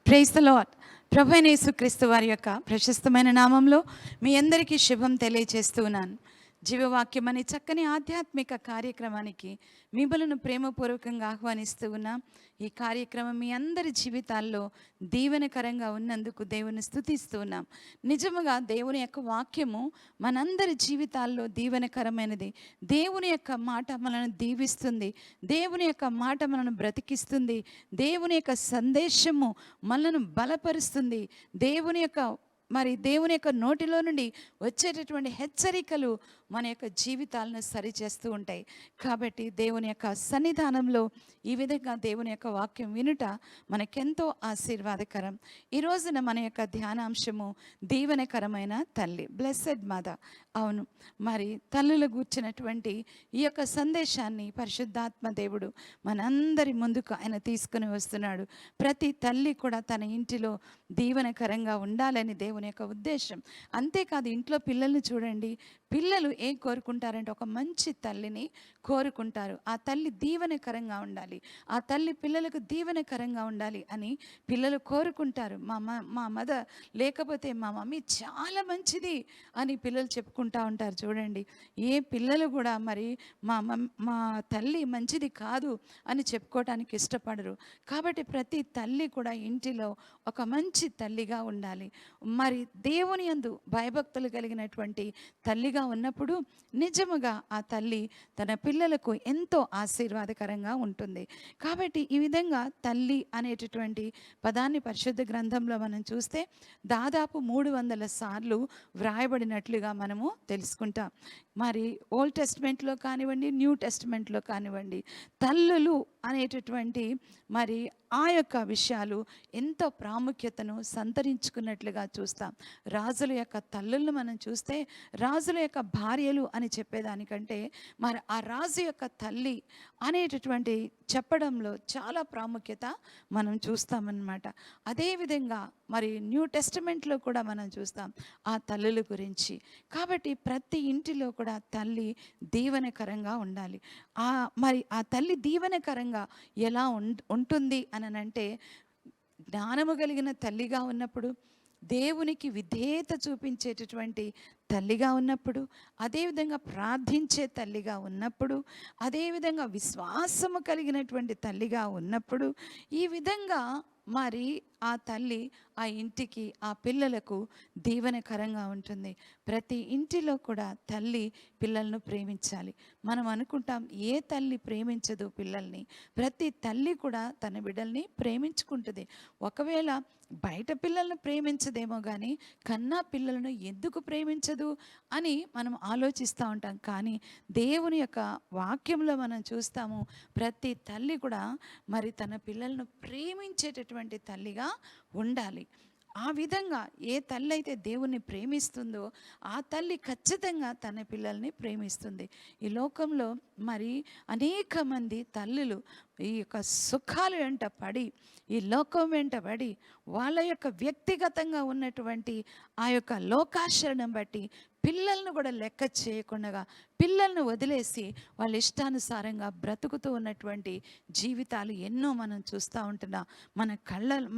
Praise the lord. ప్రభువైన యేసుక్రీస్తు వారి యొక్క ప్రశస్తమైన నామంలో మీ అందరికీ శుభం తెలియజేస్తూ ఉన్నాను. జీవవాక్యం అనే చక్కని ఆధ్యాత్మిక కార్యక్రమానికి మిమ్మలను ప్రేమపూర్వకంగా ఆహ్వానిస్తూ ఉన్నాం. ఈ కార్యక్రమం మీ అందరి జీవితాల్లో దీవెనకరంగా ఉన్నందుకు దేవుని స్తుతిస్తూ ఉన్నాం. నిజముగా దేవుని యొక్క వాక్యము మనందరి జీవితాల్లో దీవెనకరమైనది. దేవుని యొక్క మాట మనల్ని దీవిస్తుంది. దేవుని యొక్క మాట మనల్ని బ్రతికిస్తుంది. దేవుని యొక్క సందేశము మనల్ని బలపరుస్తుంది. దేవుని యొక్క నోటిలో నుండి వచ్చేటటువంటి హెచ్చరికలు మన యొక్క జీవితాలను సరిచేస్తూ ఉంటాయి. కాబట్టి దేవుని యొక్క సన్నిధానంలో ఈ విధంగా దేవుని యొక్క వాక్యం వినుట మనకెంతో ఆశీర్వాదకరం. ఈ రోజున మన యొక్క ధ్యానాంశము దీవెనకరమైన తల్లి, బ్లెస్సెడ్ మదర్. అవును, మరి తల్లుల గూర్చినటువంటి ఈ యొక్క సందేశాన్ని పరిశుద్ధాత్మ దేవుడు మనందరి ముందుకు ఆయన తీసుకుని వస్తున్నాడు. ప్రతి తల్లి కూడా తన ఇంటిలో దీవెనకరంగా ఉండాలని దేవుని యొక్క ఉద్దేశం. అంతేకాదు, ఇంట్లో పిల్లల్ని చూడండి. పిల్లలు ఏం కోరుకుంటారంటే ఒక మంచి తల్లిని కోరుకుంటారు. ఆ తల్లి దీవెనకరంగా ఉండాలి, ఆ తల్లి పిల్లలకు దీవెనకరంగా ఉండాలి అని పిల్లలు కోరుకుంటారు. మా మదర్ లేకపోతే మా మమ్మీ చాలా మంచిది అని పిల్లలు చెప్పుకుంటూ ఉంటారు. చూడండి, ఏ పిల్లలు కూడా మరి మా తల్లి మంచిది కాదు అని చెప్పుకోవటానికి ఇష్టపడరు. కాబట్టి ప్రతి తల్లి కూడా ఇంటిలో ఒక మంచి తల్లిగా ఉండాలి. మరి దేవుని యందు భయభక్తులు కలిగినటువంటి తల్లిగా ఉన్నప్పుడు నిజముగా ఆ తల్లి తన పిల్లలకు ఎంతో ఆశీర్వాదకరంగా ఉంటుంది. కాబట్టి ఈ విధంగా తల్లి అనేటటువంటి పదాన్ని పరిశుద్ధ గ్రంథంలో మనం చూస్తే దాదాపు 300 సార్లు వ్రాయబడినట్లుగా మనము తెలుసుకుంటాం. మరి ఓల్డ్ టెస్ట్మెంట్లో కానివ్వండి, న్యూ టెస్ట్మెంట్లో కానివ్వండి, తల్లులు అనేటటువంటి మరి ఆ యొక్క విషయాలు ఎంతో ప్రాముఖ్యతను సంతరించుకున్నట్లుగా చూస్తాం. రాజుల యొక్క తల్లులను మనం చూస్తే రాజుల యొక్క భార్యలు అని చెప్పేదానికంటే మరి ఆ రాజు యొక్క తల్లి అనేటటువంటి చెప్పడంలో చాలా ప్రాముఖ్యత మనం చూస్తామన్నమాట. అదేవిధంగా మరి న్యూ టెస్టమెంట్లో కూడా మనం చూస్తాం ఆ తల్లుల గురించి. కాబట్టి ప్రతి ఇంటిలో కూడా తల్లి దీవెనకరంగా ఉండాలి. మరి ఆ తల్లి దీవెనకరంగా ఎలా ఉంటుంది అని అంటే, జ్ఞానము కలిగిన తల్లిగా ఉన్నప్పుడు, దేవునికి విధేయత చూపించేటటువంటి తల్లిగా ఉన్నప్పుడు, అదేవిధంగా ప్రార్థించే తల్లిగా ఉన్నప్పుడు, అదేవిధంగా విశ్వాసము కలిగినటువంటి తల్లిగా ఉన్నప్పుడు, ఈ విధంగా మరి ఆ తల్లి ఆ ఇంటికి, ఆ పిల్లలకు దీవెనకరంగా ఉంటుంది. ప్రతి ఇంటిలో కూడా తల్లి పిల్లలను ప్రేమించాలి. మనం అనుకుంటాం, ఏ తల్లి ప్రేమించదు పిల్లల్ని? ప్రతి తల్లి కూడా తన బిడ్డల్ని ప్రేమించుకుంటుంది. ఒకవేళ బయట పిల్లలను ప్రేమించదేమో కానీ కన్నా పిల్లలను ఎందుకు ప్రేమించదు అని మనం ఆలోచిస్తూ ఉంటాం. కానీ దేవుని యొక్క వాక్యంలో మనం చూస్తాము, ప్రతి తల్లి కూడా మరి తన పిల్లలను ప్రేమించేటటువంటి తల్లిగా ఉండాలి. ఆ విధంగా ఏ తల్లి అయితే దేవుణ్ణి ప్రేమిస్తుందో ఆ తల్లి ఖచ్చితంగా తన పిల్లల్ని ప్రేమిస్తుంది. ఈ లోకంలో మరి అనేక మంది తల్లులు ఈ యొక్క సుఖాలు వెంట పడి, ఈ లోకం వెంట పడి, వాళ్ళ యొక్క వ్యక్తిగతంగా ఉన్నటువంటి ఆ యొక్క లోకాశరణం బట్టి పిల్లలను కూడా లెక్క చేయకుండా పిల్లలను వదిలేసి వాళ్ళ ఇష్టానుసారంగా బ్రతుకుతూ ఉన్నటువంటి జీవితాలు ఎన్నో మనం చూస్తూ ఉంటున్నాం.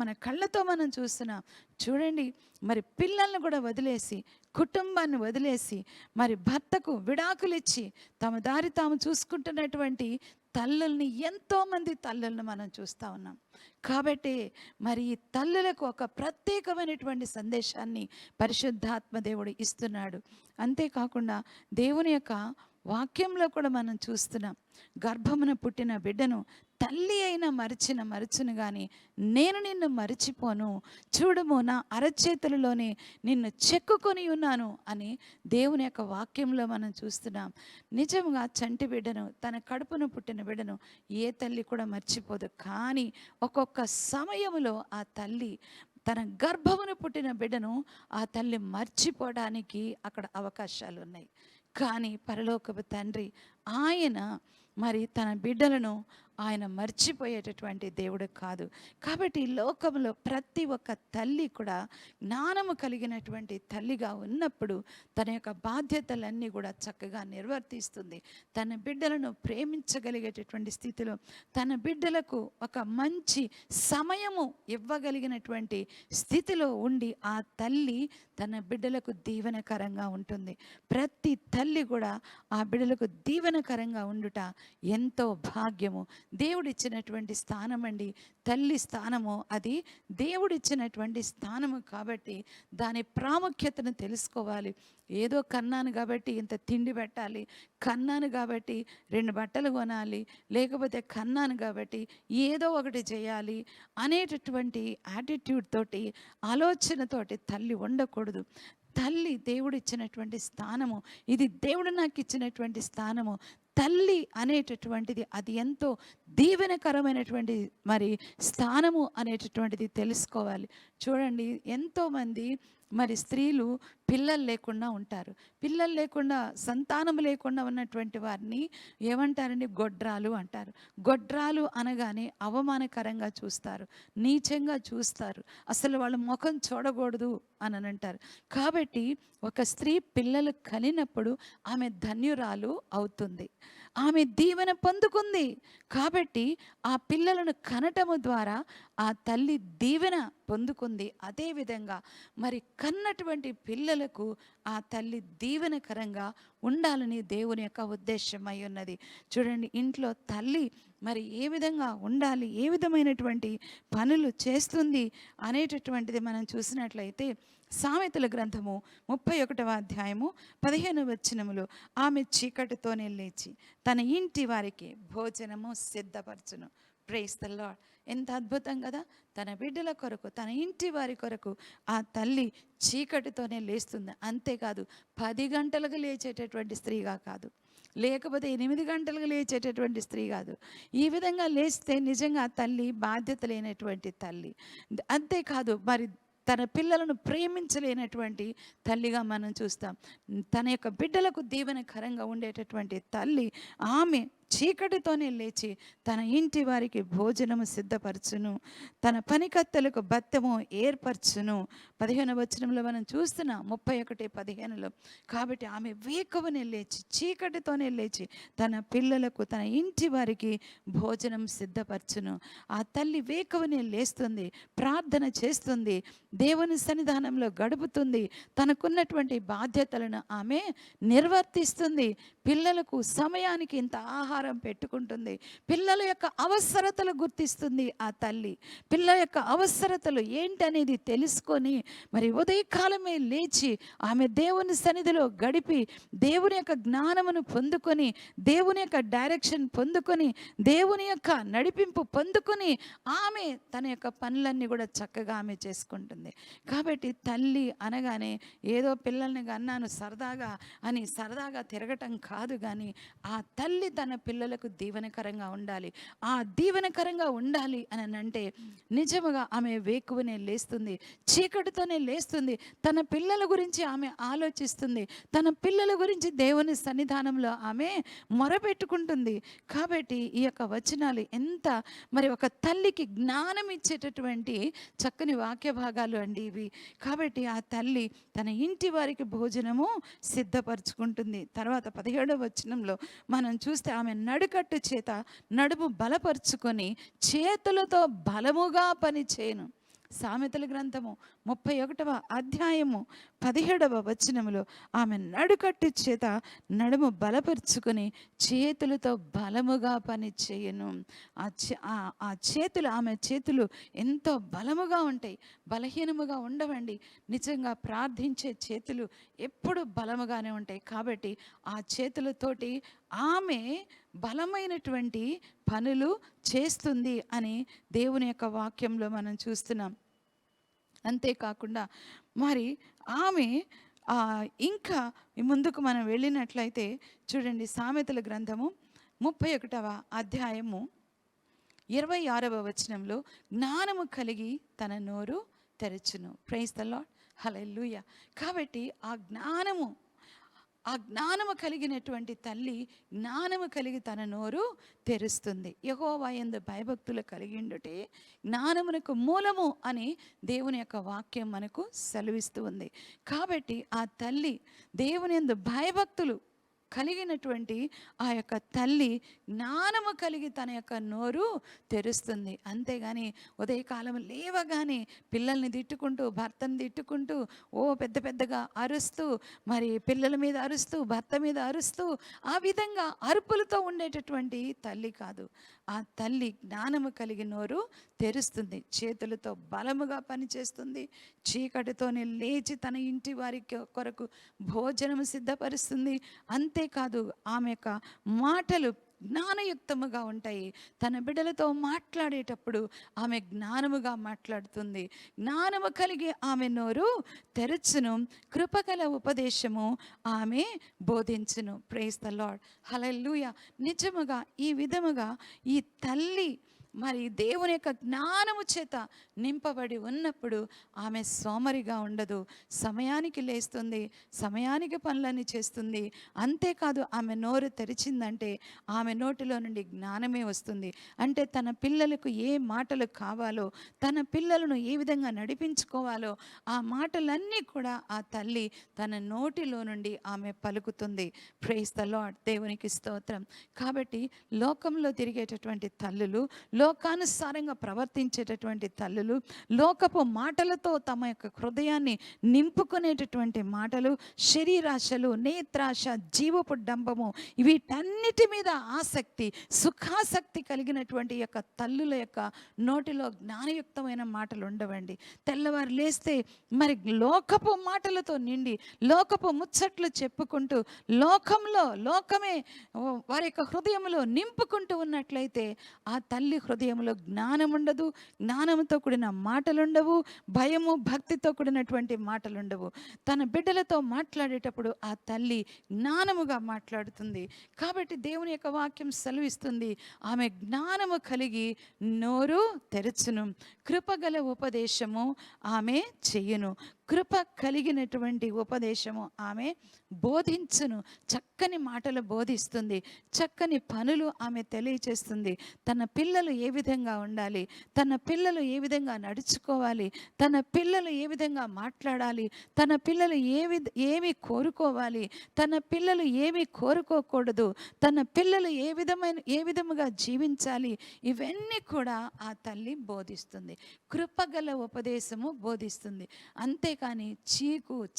మన కళ్ళతో మనం చూస్తున్నాం. చూడండి, మరి పిల్లలను కూడా వదిలేసి, కుటుంబాన్ని వదిలేసి, మరి భర్తకు విడాకులు ఇచ్చి తమ దారి తాము చూసుకుంటున్నటువంటి తల్లుల్ని, ఎంతోమంది తల్లులను మనం చూస్తూ ఉన్నాం. కాబట్టి మరి ఈ తల్లులకు ఒక ప్రత్యేకమైనటువంటి సందేశాన్ని పరిశుద్ధాత్మ దేవుడు ఇస్తున్నాడు. అంతేకాకుండా దేవుని యొక్క వాక్యంలో కూడా మనం చూస్తున్నాం, గర్భమున పుట్టిన బిడ్డను తల్లి అయినా మరచును కానీ నేను నిన్ను మరిచిపోను, చూడుము నా అరచేతులలోనే నిన్ను చెక్కుకొని ఉన్నాను అని దేవుని యొక్క వాక్యంలో మనం చూస్తున్నాం. నిజంగా చంటి బిడ్డను, తన కడుపును పుట్టిన బిడ్డను ఏ తల్లి కూడా మర్చిపోదు. కానీ ఒక్కొక్క సమయంలో ఆ తల్లి తన గర్భమును పుట్టిన బిడ్డను ఆ తల్లి మర్చిపోవడానికి అక్కడ అవకాశాలు ఉన్నాయి. కానీ పరలోకపు తండ్రి ఆయన మరి తన బిడ్డలను ఆయన మర్చిపోయేటటువంటి దేవుడు కాదు. కాబట్టి ఈ లోకంలో ప్రతి ఒక్క తల్లి కూడా జ్ఞానము కలిగినటువంటి తల్లిగా ఉన్నప్పుడు తన యొక్క బాధ్యతలన్నీ కూడా చక్కగా నిర్వర్తిస్తుంది. తన బిడ్డలను ప్రేమించగలిగేటటువంటి స్థితిలో, తన బిడ్డలకు ఒక మంచి సమయము ఇవ్వగలిగినటువంటి స్థితిలో ఉండి ఆ తల్లి తన బిడ్డలకు దీవెనకరంగా ఉంటుంది. ప్రతి తల్లి కూడా ఆ బిడ్డలకు దీవెనకరంగా ఉండుట ఎంతో భాగ్యము. దేవుడిచ్చినటువంటి స్థానం అండి, తల్లి స్థానము. అది దేవుడిచ్చినటువంటి స్థానము కాబట్టి దాని ప్రాముఖ్యతను తెలుసుకోవాలి. ఏదో కన్నాను కాబట్టి ఇంత తిండి పెట్టాలి, కన్నాను కాబట్టి 2 బట్టలు కొనాలి, లేకపోతే కన్నాను కాబట్టి ఏదో ఒకటి చేయాలి అనేటటువంటి యాటిట్యూడ్ తోటి, ఆలోచనతోటి తల్లి ఉండకూడదు. తల్లి దేవుడిచ్చినటువంటి స్థానము, ఇది దేవుడు నాకు ఇచ్చినటువంటి స్థానము. తల్లి అనేటటువంటిది అది ఎంతో దీవెనకరమైనటువంటి మరి స్థానము అనేటటువంటిది తెలుసుకోవాలి. చూడండి, ఎంతోమంది మరి స్త్రీలు పిల్లలు లేకుండా ఉంటారు. పిల్లలు లేకుండా, సంతానం లేకుండా ఉన్నటువంటి వారిని ఏమంటారండి? గొడ్రాలు అంటారు. గొడ్రాలు అనగానే అవమానకరంగా చూస్తారు, నీచంగా చూస్తారు, అసలు వాళ్ళ ముఖం చూడకూడదు అని అంటారు. కాబట్టి ఒక స్త్రీ పిల్లలు కలిగినప్పుడు ఆమె ధన్యురాలు అవుతుంది, ఆమె దీవెన పొందుకుంది. కాబట్టి ఆ పిల్లలను కనటము ద్వారా ఆ తల్లి దీవెన పొందుకుంది. అదేవిధంగా మరి కన్నటువంటి పిల్లలకు ఆ తల్లి దీవెనకరంగా ఉండాలని దేవుని యొక్క ఉద్దేశం అయి ఉన్నది. చూడండి, ఇంట్లో తల్లి మరి ఏ విధంగా ఉండాలి, ఏ విధమైనటువంటి పనులు చేస్తుంది అనేటటువంటిది మనం చూసినట్లయితే సామెతల గ్రంథము 31వ అధ్యాయము 15వ వచనములో, ఆమె చీకటితోనే లేచి తన ఇంటి వారికి భోజనము సిద్ధపరచును. Praise the lord. ఎంత అద్భుతం కదా! తన బిడ్డల కొరకు, తన ఇంటి వారి కొరకు ఆ తల్లి చీకటితోనే లేస్తుంది. అంతేకాదు 10 గంటలకు లేచేటటువంటి స్త్రీగా కాదు, లేకపోతే 8 గంటలకు లేచేటటువంటి స్త్రీ కాదు. ఈ విధంగా లేస్తే నిజంగా ఆ తల్లి బాధ్యత లేనటువంటి తల్లి. అంతేకాదు మరి తన పిల్లలను ప్రేమించలేనటువంటి తల్లిగా మనం చూస్తాం. తన యొక్క బిడ్డలకు దీవెనకరంగా ఉండేటటువంటి తల్లి ఆమె చీకటితోనే లేచి తన ఇంటి వారికి భోజనము సిద్ధపరచును, తన పనికత్తెలకు బత్తెము ఏర్పరచును. 15వ వచనంలో మనం చూస్తున్నాం, 31:15లో. కాబట్టి ఆమె వేకువనే లేచి, చీకటితోనే లేచి తన పిల్లలకు, తన ఇంటి వారికి భోజనం సిద్ధపరచును. ఆ తల్లి వేకువనే లేస్తుంది, ప్రార్థన చేస్తుంది, దేవుని సన్నిధానంలో గడుపుతుంది, తనకున్నటువంటి బాధ్యతలను ఆమె నిర్వర్తిస్తుంది. పిల్లలకు సమయానికి ఇంత ఆహారం పెట్టుకుంటుంది. పిల్లల యొక్క అవసరతలు గుర్తిస్తుంది ఆ తల్లి. పిల్లల యొక్క అవసరతలు ఏంటనేది తెలుసుకొని మరి ఉదయకాలమే లేచి ఆమె దేవుని సన్నిధిలో గడిపి దేవుని యొక్క జ్ఞానమును పొందుకొని, దేవుని యొక్క డైరెక్షన్ పొందుకొని, దేవుని యొక్క నడిపింపు పొందుకొని ఆమె తన యొక్క పనులన్నీ కూడా చక్కగా ఆమె చేసుకుంటుంది. కాబట్టి తల్లి అనగానే ఏదో పిల్లల్ని కన్నాను సరదాగా అని సరదాగా తిరగటం కాదు, కానీ ఆ తల్లి తన పిల్లలకు దీవెనకరంగా ఉండాలి. ఆ దీవెనకరంగా ఉండాలి అని అంటే నిజముగా ఆమె వేకువనే లేస్తుంది, చీకటితోనే లేస్తుంది, తన పిల్లల గురించి ఆమె ఆలోచిస్తుంది, తన పిల్లల గురించి దేవుని సన్నిధానంలో ఆమె మొరపెట్టుకుంటుంది. కాబట్టి ఈ యొక్క వచనాలు ఎంత మరి ఒక తల్లికి జ్ఞానం ఇచ్చేటటువంటి చక్కని వాక్య భాగాలు అండి ఇవి. కాబట్టి ఆ తల్లి తన ఇంటి వారికి భోజనము సిద్ధపరచుకుంటుంది. తర్వాత 17వ వచనంలో మనం చూస్తే ఆమె నడుకట్టు చేత నడుము బలపరుచుకొని చేతులతో బలముగా పని చేయను. సామెతల గ్రంథము 31వ అధ్యాయము 17వ వచనములో ఆమె నడుకట్టు చేత నడుము బలపరుచుకొని చేతులతో బలముగా పని చేయను. ఆ చేతులు, ఆమె చేతులు ఎంతో బలముగా ఉంటాయి, బలహీనముగా ఉండవండి. నిజంగా ప్రార్థించే చేతులు ఎప్పుడు బలముగానే ఉంటాయి. కాబట్టి ఆ చేతులతోటి ఆమె బలమైనటువంటి పనులు చేస్తుంది అని దేవుని యొక్క వాక్యంలో మనం చూస్తున్నాం. అంతేకాకుండా మరి ఆమె ఇంకా ముందుకు మనం వెళ్ళినట్లయితే చూడండి, సామెతల గ్రంథము 31వ అధ్యాయము 26వ వచనంలో, జ్ఞానము కలిగి తన నోరు తెరచును. Praise the lord, hallelujah. కాబట్టి ఆ జ్ఞానము ఆ జ్ఞానము కలిగినటువంటి తల్లి జ్ఞానము కలిగి తన నోరు తెరుస్తుంది. యెహోవా యందు భయభక్తులు కలిగిండుటే జ్ఞానమునకు మూలము అని దేవుని యొక్క వాక్యం మనకు సెలవిస్తూ ఉంది. కాబట్టి ఆ తల్లి దేవుని యందు భయభక్తులు కలిగినటువంటి ఆ యొక్క తల్లి జ్ఞానము కలిగి తన యొక్క నోరు తెరుస్తుంది. అంతేగాని ఉదయకాలం లేవగానే పిల్లల్ని తిట్టుకుంటూ, భర్తను తిట్టుకుంటూ, పెద్ద పెద్దగా అరుస్తూ, మరి పిల్లల మీద అరుస్తూ, భర్త మీద అరుస్తూ, ఆ విధంగా అరుపులతో ఉండేటటువంటి తల్లి కాదు. ఆ తల్లి జ్ఞానము కలిగి నోరు తెరుస్తుంది. చేతులతో బలముగా పనిచేస్తుంది. చీకటితోనే లేచి తన ఇంటి వారికి కొరకు భోజనము సిద్ధపరుస్తుంది. అంతేకాదు ఆమె యొక్క మాటలు జ్ఞానయుక్తముగా ఉంటాయి. తన బిడ్డలతో మాట్లాడేటప్పుడు ఆమె జ్ఞానముగా మాట్లాడుతుంది. జ్ఞానము కలిగి ఆమె నోరు తెరచును, కృపగల ఉపదేశము ఆమె బోధించును. ప్రైజ్ ద లార్డ్, హల్లెలూయా. నిజముగా ఈ విధముగా ఈ తల్లి మరి దేవుని యొక్క జ్ఞానము చేత నింపబడి ఉన్నప్పుడు ఆమె సోమరిగా ఉండదు. సమయానికి లేస్తుంది, సమయానికి పనులన్నీ చేస్తుంది. అంతేకాదు ఆమె నోరు తెరిచిందంటే ఆమె నోటిలో నుండి జ్ఞానమే వస్తుంది. అంటే తన పిల్లలకు ఏ మాటలు కావాలో, తన పిల్లలను ఏ విధంగా నడిపించుకోవాలో ఆ మాటలన్నీ కూడా ఆ తల్లి తన నోటిలో నుండి ఆమె పలుకుతుంది. ప్రైజ్ ద లార్డ్, దేవునికి స్తోత్రం. కాబట్టి లోకంలో తిరిగేటటువంటి తల్లులు, లోకానుసారంగా ప్రవర్తించేటటువంటి తల్లులు, లోకపు మాటలతో తమ యొక్క హృదయాన్ని నింపుకునేటటువంటి మాటలు, శరీరాశలు, నేత్రాశ, జీవపు డంబము, వీటన్నిటి మీద ఆసక్తి, సుఖాసక్తి కలిగినటువంటి యొక్క తల్లుల యొక్క నోటిలో జ్ఞానయుక్తమైన మాటలు ఉండవండి. తెల్లవారు లేస్తే మరి లోకపు మాటలతో నిండి, లోకపు ముచ్చట్లు చెప్పుకుంటూ, లోకమే వారి యొక్క హృదయంలో నింపుకుంటూ ఉన్నట్లయితే ఆ తల్లి హృదయంలో జ్ఞానం ఉండదు. జ్ఞానంతో కూడిన మాటలుండవు. భయము, భక్తితో కూడినటువంటి మాటలుండవు. తన బిడ్డలతో మాట్లాడేటప్పుడు ఆ తల్లి జ్ఞానముగా మాట్లాడుతుంది. కాబట్టి దేవుని యొక్క వాక్యం సెలవిస్తుంది, ఆమె జ్ఞానము కలిగి నోరు తెరచును, కృపగల ఉపదేశము ఆమె చెయ్యును. కృప కలిగినటువంటి ఉపదేశము ఆమె బోధించును. చక్కని మాటలు బోధిస్తుంది, చక్కని పనులు ఆమె తెలియచేస్తుంది. తన పిల్లలు ఏ విధంగా ఉండాలి, తన పిల్లలు ఏ విధంగా నడుచుకోవాలి, తన పిల్లలు ఏ విధంగా మాట్లాడాలి, తన పిల్లలు ఏమి కోరుకోవాలి, తన పిల్లలు ఏమి కోరుకోకూడదు, తన పిల్లలు ఏ విధముగా జీవించాలి, ఇవన్నీ కూడా ఆ తల్లి బోధిస్తుంది. కృపగల ఉపదేశము బోధిస్తుంది. అంతేకాని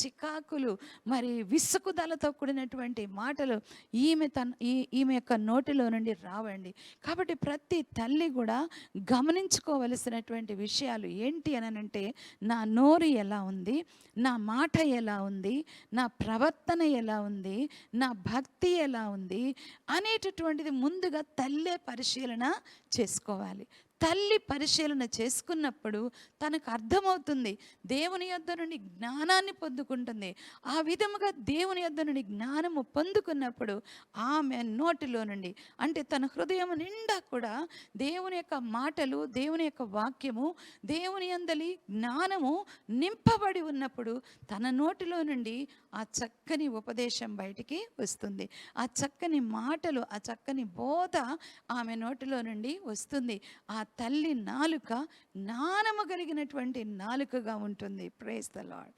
చికాకులు, మరి విసుకుదలతో కూడినటువంటి మాటలు ఈమె యొక్క నోటిలో నుండి రావండి. కాబట్టి ప్రతి తల్లి కూడా గమనించుకోవలసినటువంటి విషయాలు ఏంటి అనంటే, నా నోరు ఎలా ఉంది, నా మాట ఎలా ఉంది, నా ప్రవర్తన ఎలా ఉంది, నా భక్తి ఎలా ఉంది అనేటటువంటిది ముందుగా తల్లే పరిశీలన చేసుకోవాలి. తల్లి పరిశీలన చేసుకున్నప్పుడు తనకు అర్థమవుతుంది, దేవుని యొద్ద నుండి జ్ఞానాన్ని పొందుకుంటుంది. ఆ విధముగా దేవుని యొద్ద నుండి జ్ఞానము పొందుకున్నప్పుడు ఆమె నోటిలో నుండి, అంటే తన హృదయం నిండా కూడా దేవుని యొక్క మాటలు, దేవుని యొక్క వాక్యము, దేవుని యందలి జ్ఞానము నింపబడి ఉన్నప్పుడు తన నోటిలో నుండి ఆ చక్కని ఉపదేశం బయటికి వస్తుంది. ఆ చక్కని మాటలు, ఆ చక్కని బోధ ఆమె నోటిలో నుండి వస్తుంది. ఆ తల్లి నాలుక జ్ఞానము కలిగినటువంటి నాలుకగా ఉంటుంది. Praise the Lord.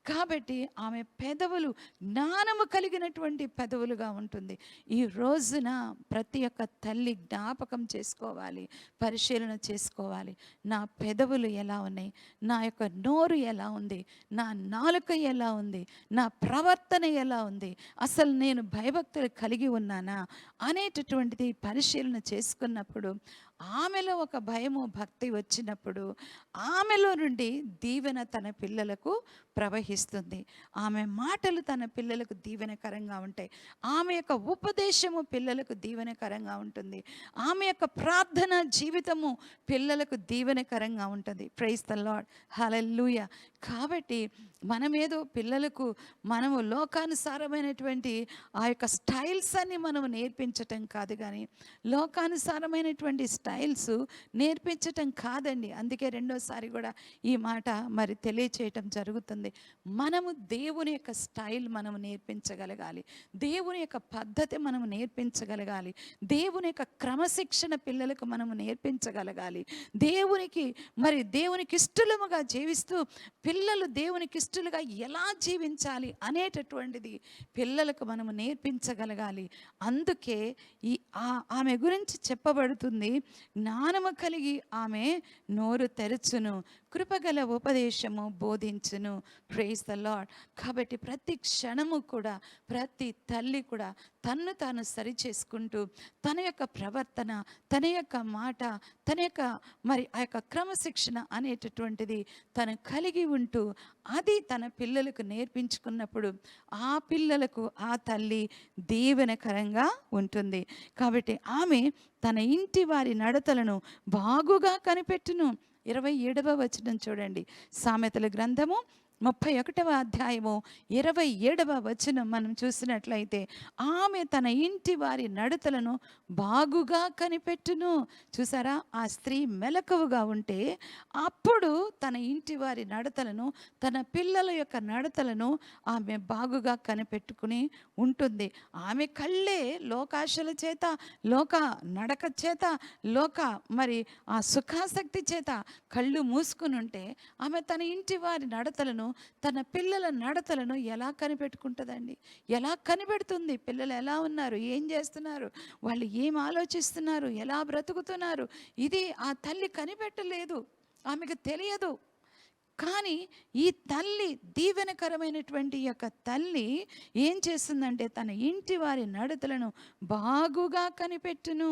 కాబట్టి ఆమె పెదవులు జ్ఞానము కలిగినటువంటి పెదవులుగా ఉంటుంది. ఈ రోజున ప్రతి ఒక్క తల్లి జ్ఞాపకం చేసుకోవాలి, పరిశీలన చేసుకోవాలి. నా పెదవులు ఎలా ఉన్నాయి, నా యొక్క నోరు ఎలా ఉంది, నా నాలుక ఎలా ఉంది, నా ప్రవర్తన ఎలా ఉంది, అసలు నేను భయభక్తులు కలిగి ఉన్నానా అనేటటువంటిది పరిశీలన చేసుకున్నప్పుడు, ఆమెలో ఒక భయము, భక్తి వచ్చినప్పుడు ఆమెలో నుండి దీవెన తన పిల్లలకు ప్రవహిస్తుంది. ఆమె మాటలు తన పిల్లలకు దీవెనకరంగా ఉంటాయి. ఆమె యొక్క ఉపదేశము పిల్లలకు దీవెనకరంగా ఉంటుంది. ఆమె యొక్క ప్రార్థన జీవితము పిల్లలకు దీవెనకరంగా ఉంటుంది. Praise the lord, hallelujah. కాబట్టి మనమేదో పిల్లలకు మనము లోకానుసారమైనటువంటి ఆ యొక్క స్టైల్స్ అన్ని మనము నేర్పించటం కాదు, కానీ లోకానుసారమైనటువంటి స్టైల్స్ నేర్పించటం కాదండి. అందుకే రెండోసారి కూడా ఈ మాట మరి తెలియచేయటం జరుగుతుంది. మనము దేవుని యొక్క స్టైల్ మనము నేర్పించగలగాలి, దేవుని యొక్క పద్ధతి మనము నేర్పించగలగాలి, దేవుని యొక్క క్రమశిక్షణ పిల్లలకు మనము నేర్పించగలగాలి. దేవునికి ఇష్టలుగా జీవిస్తూ పిల్లలు దేవునికి ఇష్టలుగా ఎలా జీవించాలి అనేటటువంటిది పిల్లలకు మనము నేర్పించగలగాలి. అందుకే ఆమె గురించి చెప్పబడుతుంది, జ్ఞానము కలిగి ఆమె నోరు తెరచును, కృపగల ఉపదేశము బోధించును. Praise the Lord. కాబట్టి ప్రతి క్షణము కూడా ప్రతి తల్లి కూడా తన్ను తాను సరిచేసుకుంటూ తన యొక్క ప్రవర్తన, తన యొక్క మాట, తన యొక్క మరి ఆ యొక్క క్రమశిక్షణ అనేటటువంటిది తను కలిగి ఉంటూ అది తన పిల్లలకు నేర్పించుకున్నప్పుడు ఆ పిల్లలకు ఆ తల్లి దీవెనకరంగా ఉంటుంది. కాబట్టి ఆమె తన ఇంటి వారి నడతలను బాగుగా కనిపెట్టును. 27వ వచనం చూడండి. సామెతల గ్రంథము 31వ అధ్యాయము 27వ వచనం మనం చూసినట్లయితే, ఆమె తన ఇంటి వారి నడతలను బాగుగా కనిపెట్టును. చూసారా, ఆ స్త్రీ మెలకువగా ఉంటే అప్పుడు తన ఇంటి వారి నడతలను, తన పిల్లల యొక్క నడతలను ఆమె బాగుగా కనిపెట్టుకుని ఉంటుంది. ఆమె కళ్ళే లోకాశల చేత, లోక నడక చేత, మరి ఆ సుఖాసక్తి చేత కళ్ళు మూసుకుని ఉంటే ఆమె తన ఇంటి వారి నడతలను, తన పిల్లల నడతలను ఎలా కనిపెట్టుకుంటుందండి? ఎలా కనిపెడుతుంది? పిల్లలు ఎలా ఉన్నారు, ఏం చేస్తున్నారు, వాళ్ళు ఏం ఆలోచిస్తున్నారు, ఎలా బ్రతుకుతున్నారు, ఇది ఆ తల్లి కనిపెట్టలేదు, ఆమెకు తెలియదు. కానీ ఈ తల్లి, దీవెనకరమైనటువంటి యొక్క తల్లి ఏం చేస్తుందంటే తన ఇంటి వారి నడతలను బాగుగా కనిపెట్టును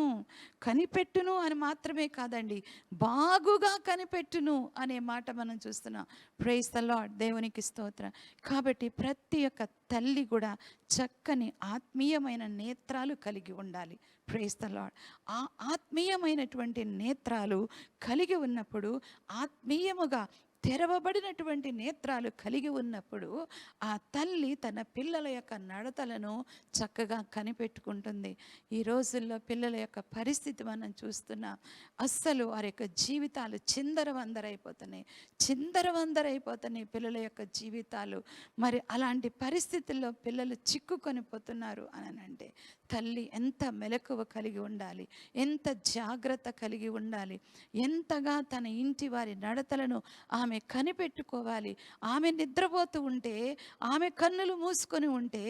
అని మాత్రమే కాదండి, బాగుగా కనిపెట్టును అనే మాట మనం చూస్తున్నాం. Praise the Lord. దేవునికి స్తోత్రం. కాబట్టి ప్రతి ఒక్క తల్లి కూడా చక్కని ఆత్మీయమైన నేత్రాలు కలిగి ఉండాలి. Praise the Lord. ఆ ఆత్మీయమైనటువంటి నేత్రాలు కలిగి ఉన్నప్పుడు, ఆత్మీయముగా తెరవబడినటువంటి నేత్రాలు కలిగి ఉన్నప్పుడు ఆ తల్లి తన పిల్లల యొక్క నడతలను చక్కగా కనిపెట్టుకుంటుంది. ఈ రోజుల్లో పిల్లల యొక్క పరిస్థితి మనం చూస్తున్నాం. అస్సలు వారి యొక్క జీవితాలు చిందరవందరైపోతున్నాయి పిల్లల యొక్క జీవితాలు. మరి అలాంటి పరిస్థితుల్లో పిల్లలు చిక్కుకొని పోతున్నారు అని అంటే తల్లి ఎంత మెలకువ కలిగి ఉండాలి, ఎంత జాగ్రత్త కలిగి ఉండాలి, ఎంతగా తన ఇంటి వారి నడతలను ఆమె కనిపెట్టుకోవాలి. ఆమె నిద్రపోతూ ఉంటే, ఆమె కన్నులు మూసుకొని ఉంటే,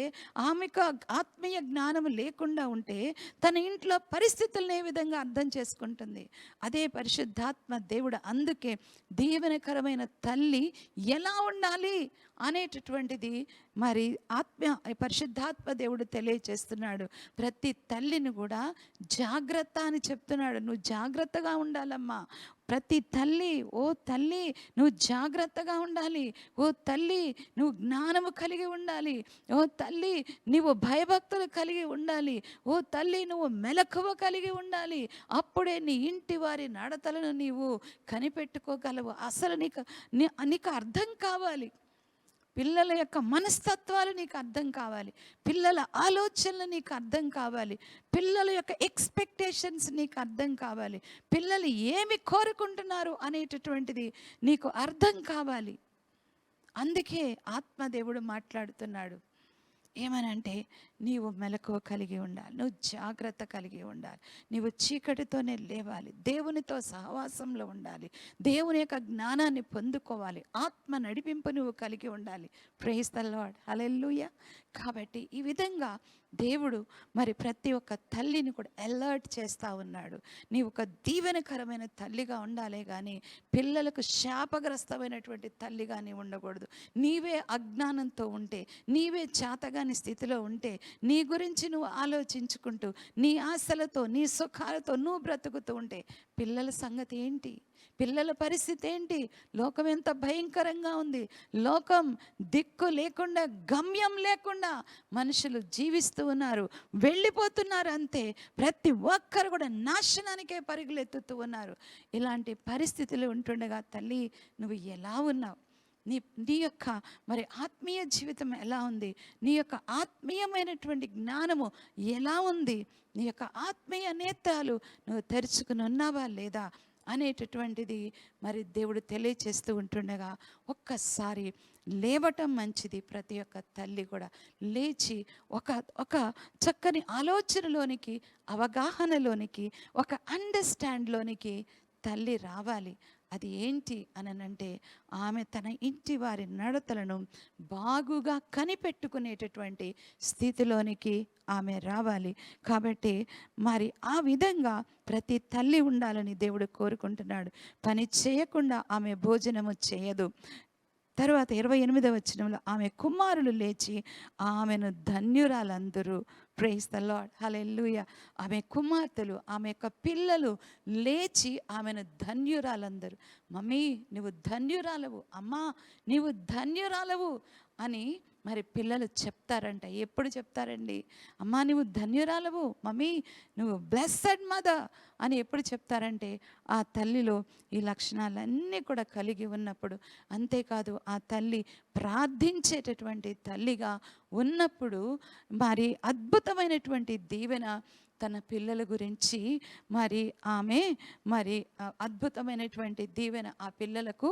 ఆమెకు ఆత్మీయ జ్ఞానం లేకుండా ఉంటే తన ఇంట్లో పరిస్థితులను ఏ విధంగా అర్థం చేసుకుంటుంది? అదే పరిశుద్ధాత్మ దేవుడు అందుకే దీవెనకరమైన తల్లి ఎలా ఉండాలి అనేటటువంటిది మరి పరిశుద్ధాత్మ దేవుడు తెలియచేస్తున్నాడు. ప్రతి తల్లిని కూడా జాగ్రత్త అని చెప్తున్నాడు. నువ్వు జాగ్రత్తగా ఉండాలమ్మా. ప్రతి తల్లి, ఓ తల్లి నువ్వు జాగ్రత్తగా ఉండాలి. ఓ తల్లి నువ్వు జ్ఞానము కలిగి ఉండాలి. ఓ తల్లి నువ్వు భయభక్తులు కలిగి ఉండాలి. ఓ తల్లి నువ్వు మెలకువ కలిగి ఉండాలి. అప్పుడే నీ ఇంటి వారి నడతలను నీవు కనిపెట్టుకోగలవు. అసలు నీకు అర్థం కావాలి. పిల్లల యొక్క మనస్తత్వాలు నీకు అర్థం కావాలి, పిల్లల ఆలోచనలు నీకు అర్థం కావాలి, పిల్లల యొక్క ఎక్స్పెక్టేషన్స్ నీకు అర్థం కావాలి, పిల్లలు ఏమి కోరుకుంటున్నారు అనేటటువంటిది నీకు అర్థం కావాలి. అందుకే ఆత్మదేవుడు మాట్లాడుతున్నాడు. ఏమనంటే నీవు మెలకువ కలిగి ఉండాలి, నువ్వు జాగ్రత్త కలిగి ఉండాలి, నీవు చీకటితోనే లేవాలి, దేవునితో సహవాసంలో ఉండాలి, దేవుని యొక్క జ్ఞానాన్ని పొందుకోవాలి, ఆత్మ నడిపింపు నువ్వు కలిగి ఉండాలి. Praise the lord. హల్లెలూయా. కాబట్టి ఈ విధంగా దేవుడు మరి ప్రతి ఒక్క తల్లిని కూడా అలర్ట్ చేస్తూ ఉన్నాడు. నీవు ఒక దీవెనకరమైన తల్లిగా ఉండాలే కానీ పిల్లలకు శాపగ్రస్తమైనటువంటి తల్లిగా నీవు ఉండకూడదు. నీవే అజ్ఞానంతో ఉంటే, నీవే చేతగాని స్థితిలో ఉంటే, నీ గురించి నువ్వు ఆలోచించుకుంటూ నీ ఆశలతో నీ సుఖాలతో నువ్వు బ్రతుకుతూ ఉంటే పిల్లల సంగతి ఏంటి? పిల్లల పరిస్థితి ఏంటి? లోకం ఎంత భయంకరంగా ఉంది. లోకం దిక్కు లేకుండా, గమ్యం లేకుండా మనుషులు జీవిస్తూ ఉన్నారు, వెళ్ళిపోతున్నారు. అంతే, ప్రతి ఒక్కరు కూడా నాశనానికే పరుగులెత్తుతూ ఉన్నారు. ఇలాంటి పరిస్థితులు ఉంటుండగా తల్లి నువ్వు ఎలా ఉన్నావు? నీ నీ యొక్క మరి ఆత్మీయ జీవితం ఎలా ఉంది, నీ యొక్క ఆత్మీయమైనటువంటి జ్ఞానము ఎలా ఉంది, నీ యొక్క ఆత్మీయ నేత్రాలు నువ్వు తెరుచుకుని ఉన్నావా లేదా అనేటటువంటిది మరి దేవుడు తెలియచేస్తూ ఉంటుండగా ఒక్కసారి లేవటం మంచిది. ప్రతి ఒక్క తల్లి కూడా లేచి ఒక ఒక చక్కని ఆలోచనలోనికి, అవగాహనలోనికి, ఒక అండర్స్టాండ్లోనికి తల్లి రావాలి. అది ఏంటి అనంటే ఆమె తన ఇంటి వారి నడతలను బాగుగా కనిపెట్టుకునేటటువంటి స్థితిలోనికి ఆమె రావాలి. కాబట్టి మరి ఆ విధంగా ప్రతి తల్లి ఉండాలని దేవుడు కోరుకుంటున్నాడు. పని చేయకుండా ఆమె భోజనము చేయదు. తర్వాత 28వ వచనంలో ఆమె కుమారులు లేచి ఆమెను ధన్యురాలందరూ. ప్రైజ్ ద లార్డ్, హల్లెలూయా. ఆమె కుమార్తెలు, ఆమె యొక్క పిల్లలు లేచి ఆమెను ధన్యురాలందరూ. మమ్మీ నువ్వు ధన్యురాలవు, అమ్మా నీవు ధన్యురాలవు అని మరి పిల్లలు చెప్తారంట. ఎప్పుడు చెప్తారండి? అమ్మా నువ్వు ధన్యురాలవు, మమ్మీ నువ్వు బ్లెస్సడ్ మదర్ అని ఎప్పుడు చెప్తారంటే ఆ తల్లిలో ఈ లక్షణాలన్నీ కూడా కలిగి ఉన్నప్పుడు. అంతేకాదు ఆ తల్లి ప్రార్థించేటటువంటి తల్లిగా ఉన్నప్పుడు మరి అద్భుతమైనటువంటి దీవెన తన పిల్లల గురించి మరి ఆమె మరి అద్భుతమైనటువంటి దీవెన ఆ పిల్లలకు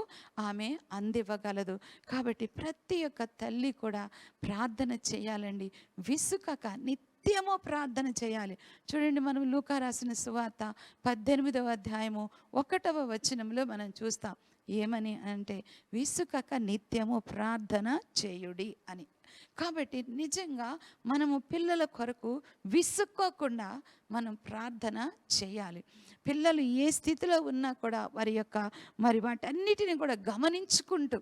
ఆమె అందివ్వగలదు. కాబట్టి ప్రతి ఒక్క తల్లి కూడా ప్రార్థన చేయాలండి, విసుకక నిత్యము ప్రార్థన చేయాలి. చూడండి, మనం లూకా రాసిన సువార్త 18వ అధ్యాయము 1వ వచనంలో మనం చూస్తాం. ఏమని అంటే విసుకక నిత్యము ప్రార్థన చేయుడి అని. కాబట్టి నిజంగా మనము పిల్లల కొరకు విసుక్కోకుండా మనం ప్రార్థన చేయాలి. పిల్లలు ఏ స్థితిలో ఉన్నా కూడా వారి యొక్క మరి వాటన్నిటిని కూడా గమనించుకుంటూ,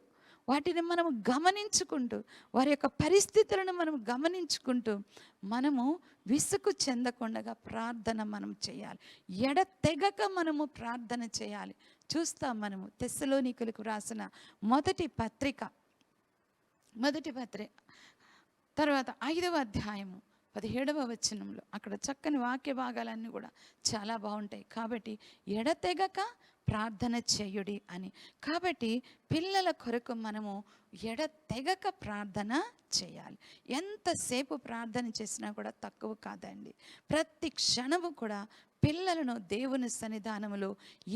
వాటిని మనము గమనించుకుంటూ, వారి యొక్క పరిస్థితులను మనం గమనించుకుంటూ మనము విసుగు చెందకుండా ప్రార్థన మనం చేయాలి. ఎడతెగక మనము ప్రార్థన చేయాలి. చూస్తాం మనము తెస్సలోనికలకు రాసిన మొదటి పత్రిక తర్వాత 5వ అధ్యాయము 17వ వచనంలో అక్కడ చక్కని వాక్య భాగాలన్నీ కూడా చాలా బాగుంటాయి. కాబట్టి ఎడతెగక ప్రార్థన చేయుడి అని. కాబట్టి పిల్లల కొరకు మనము ఎడతెగక ప్రార్థన చేయాలి. ఎంతసేపు ప్రార్థన చేసినా కూడా తక్కువ కాదండి. ప్రతి క్షణము కూడా పిల్లలను దేవుని సన్నిధానములో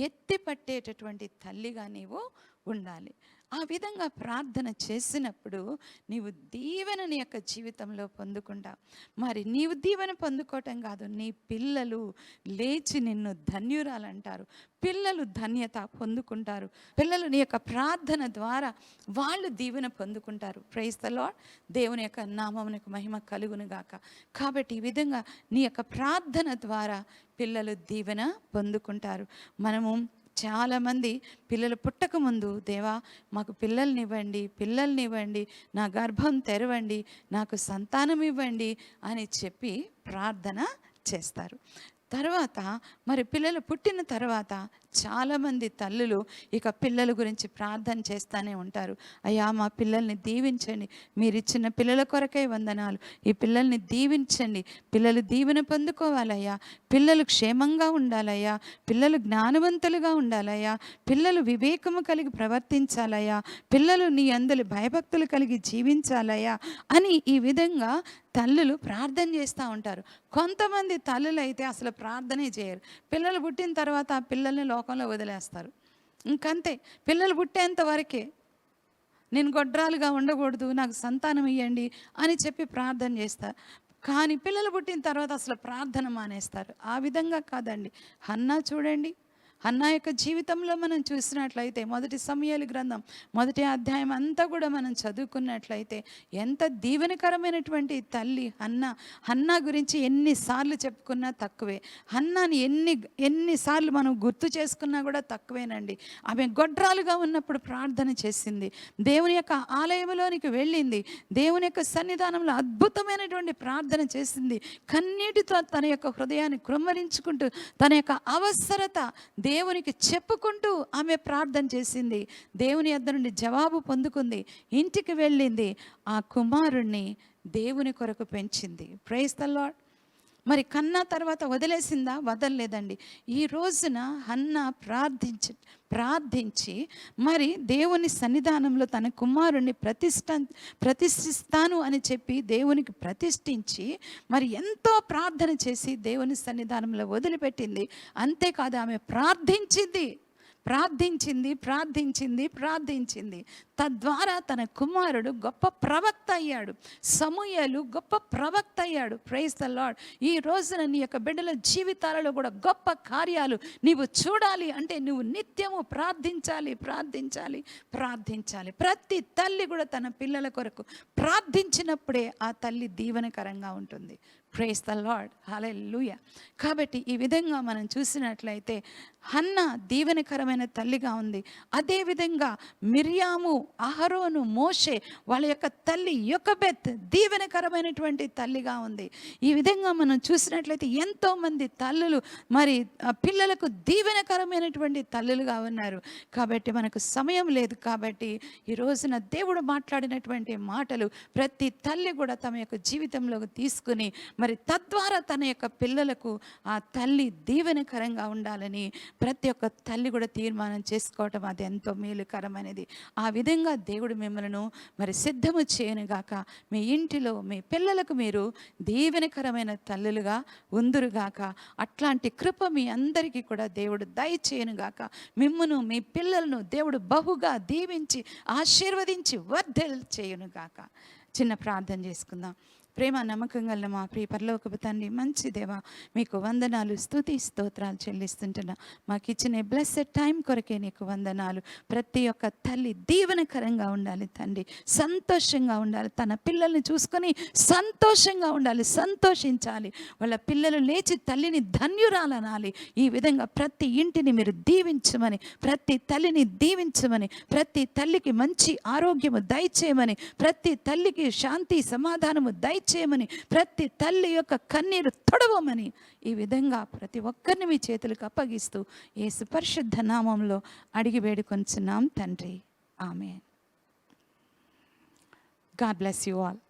ఎత్తి పట్టేటటువంటి తల్లిగా నీవు ఉండాలి. ఆ విధంగా ప్రార్థన చేసినప్పుడు నీవు దీవెన నీ యొక్క జీవితంలో పొందుకుంటావు. మరి నీవు దీవెన పొందుకోవటం కాదు, నీ పిల్లలు లేచి నిన్ను ధన్యురాలంటారు. పిల్లలు ధన్యత పొందుకుంటారు. పిల్లలు నీ యొక్క ప్రార్థన ద్వారా వాళ్ళు దీవెన పొందుకుంటారు. Praise the Lord. దేవుని యొక్క నామమునకు మహిమ కలుగును గాక. కాబట్టి ఈ విధంగా నీ యొక్క ప్రార్థన ద్వారా పిల్లలు దీవెన పొందుకుంటారు. మనము చాలామంది పిల్లలు పుట్టకముందు, దేవా మాకు పిల్లల్నివ్వండి, నా గర్భం తెరవండి, నాకు సంతానం ఇవ్వండి అని చెప్పి ప్రార్థన చేస్తారు. తర్వాత మరి పిల్లలు పుట్టిన తర్వాత చాలామంది తల్లులు ఇక పిల్లల గురించి ప్రార్థన చేస్తూనే ఉంటారు. అయ్యా మా పిల్లల్ని దీవించండి, మీరు ఇచ్చిన పిల్లల కొరకై వందనాలు, ఈ పిల్లల్ని దీవించండి, పిల్లలు దీవెన పొందుకోవాలయ్యా, పిల్లలు క్షేమంగా ఉండాలయ్యా, పిల్లలు జ్ఞానవంతులుగా ఉండాలయ్యా, పిల్లలు వివేకము కలిగి ప్రవర్తించాలయ్యా, పిల్లలు నీ యందు భయభక్తులు కలిగి జీవించాలయ్యా అని ఈ విధంగా తల్లులు ప్రార్థన చేస్తూ ఉంటారు. కొంతమంది తల్లులు అయితే అసలు ప్రార్థనే చేయరు. పిల్లలు పుట్టిన తర్వాత ఆ పిల్లల్ని లోకంలో వదిలేస్తారు. ఇంకంతే, పిల్లలు పుట్టేంత వరకే నేను గొడ్రాలుగా ఉండకూడదు, నాకు సంతానం ఇవ్వండి అని చెప్పి ప్రార్థన చేస్తారు. కానీ పిల్లలు పుట్టిన తర్వాత అసలు ప్రార్థన మానేస్తారు. ఆ విధంగా కాదండి. హన్నా చూడండి, హన్నా యొక్క జీవితంలో మనం చూసినట్లయితే మొదటి సమూయేలు గ్రంథం 1వ అధ్యాయం అంతా కూడా మనం చదువుకున్నట్లయితే ఎంత దీవెనకరమైనటువంటి తల్లి హన్నా గురించి ఎన్నిసార్లు చెప్పుకున్నా తక్కువే. హన్నాని ఎన్నిసార్లు మనం గుర్తు చేసుకున్నా కూడా తక్కువేనండి. ఆమె గొడ్రాలుగా ఉన్నప్పుడు ప్రార్థన చేసింది, దేవుని యొక్క ఆలయంలోనికి వెళ్ళింది, దేవుని యొక్క సన్నిధానంలో అద్భుతమైనటువంటి ప్రార్థన చేసింది. కన్నీటితో తన యొక్క హృదయాన్ని కృమ్మరించుకుంటూ తన యొక్క అవసరత దేవునికి చెప్పుకుంటూ ఆమె ప్రార్థన చేసింది. దేవుని యొద్ద నుండి జవాబు పొందుకుంది, ఇంటికి వెళ్ళింది, ఆ కుమారుణ్ణి దేవుని కొరకు పెంచింది. Praise the Lord. మరి కన్నా తర్వాత వదిలేసిందా? వదలలేదండి. ఈ రోజున హన్నా ప్రార్థించి మరి దేవుని సన్నిధానంలో తన కుమారుణ్ణి ప్రతిష్ఠిస్తాను అని చెప్పి దేవునికి ప్రతిష్ఠించి మరి ఎంతో ప్రార్థన చేసి దేవుని సన్నిధానంలో వదిలిపెట్టింది. అంతేకాదు, ఆమె ప్రార్థించింది. తద్వారా తన కుమారుడు గొప్ప ప్రవక్త అయ్యాడు. సమూయేలు గొప్ప ప్రవక్త అయ్యాడు. Praise the Lord. ఈ రోజున నీ యొక్క బిడ్డల జీవితాలలో కూడా గొప్ప కార్యాలు నీవు చూడాలి అంటే నువ్వు నిత్యము ప్రార్థించాలి. ప్రతి తల్లి కూడా తన పిల్లల కొరకు ప్రార్థించినప్పుడే ఆ తల్లి దీవెనకరంగా ఉంటుంది. Praise the lord. హల్లెలూయా. కాబట్టి ఈ విధంగా మనం చూసినట్లయితే హన్నా దీవెనకరమైన తల్లిగా ఉంది. అదేవిధంగా మిర్యాము, అహరోను, మోషే వాళ్ళ యొక్క తల్లి యొకెబెత్ దీవెనకరమైనటువంటి తల్లిగా ఉంది. ఈ విధంగా మనం చూసినట్లయితే ఎంతోమంది తల్లులు మరి పిల్లలకు దీవెనకరమైనటువంటి తల్లులుగా ఉన్నారు. కాబట్టి మనకు సమయం లేదు. కాబట్టి ఈ రోజున దేవుడు మాట్లాడినటువంటి మాటలు ప్రతి తల్లి కూడా తమ యొక్క జీవితంలోకి తీసుకుని మరి తద్వారా తన యొక్క పిల్లలకు ఆ తల్లి దీవెనకరంగా ఉండాలని ప్రతి ఒక్క తల్లి కూడా తీర్మానం చేసుకోవటం అది ఎంతో మేలుకరమైనది. ఆ విధంగా దేవుడు మిమ్మల్ని మరి సిద్ధము చేయనుగాక. మీ ఇంటిలో మీ పిల్లలకు మీరు దీవెనకరమైన తల్లులుగా ఉందురుగాక. అట్లాంటి కృప మీ అందరికీ కూడా దేవుడు దయచేయనుగాక. మిమ్మును మీ పిల్లలను దేవుడు బహుగా దీవించి ఆశీర్వదించి వర్ధల్ చేయునుగాక. చిన్న ప్రార్థన చేసుకుందాం. ప్రేమ నమ్మకం గల మా ప్రియ పరలోకపు తండ్రి, మంచి దేవా, మీకు వందనాలు, స్తుతి స్తోత్రాలు చెల్లిస్తుంటున్నా. మాకు ఇచ్చిన బ్లెస్సెడ్ టైం కొరకే నీకు వందనాలు. ప్రతి ఒక్క తల్లి దీవెనకరంగా ఉండాలి తండ్రి, సంతోషంగా ఉండాలి, తన పిల్లల్ని చూసుకొని సంతోషంగా ఉండాలి, సంతోషించాలి. వాళ్ళ పిల్లలు లేచి తల్లిని ధన్యురాలనాలి. ఈ విధంగా ప్రతి ఇంటిని మీరు దీవించమని, ప్రతి తల్లిని దీవించమని, ప్రతి తల్లికి మంచి ఆరోగ్యము దయచేయమని, ప్రతి తల్లికి శాంతి సమాధానము దయచేయమని, ప్రతి తల్లి యొక్క కన్నీరు తొడవమని ఈ విధంగా ప్రతి ఒక్కరిని మీ చేతులకు అప్పగిస్తూ యేసు పరిశుద్ధ నామంలో అడిగి వేడుకొంచున్నాం తండ్రి. ఆమేన్. God bless you all.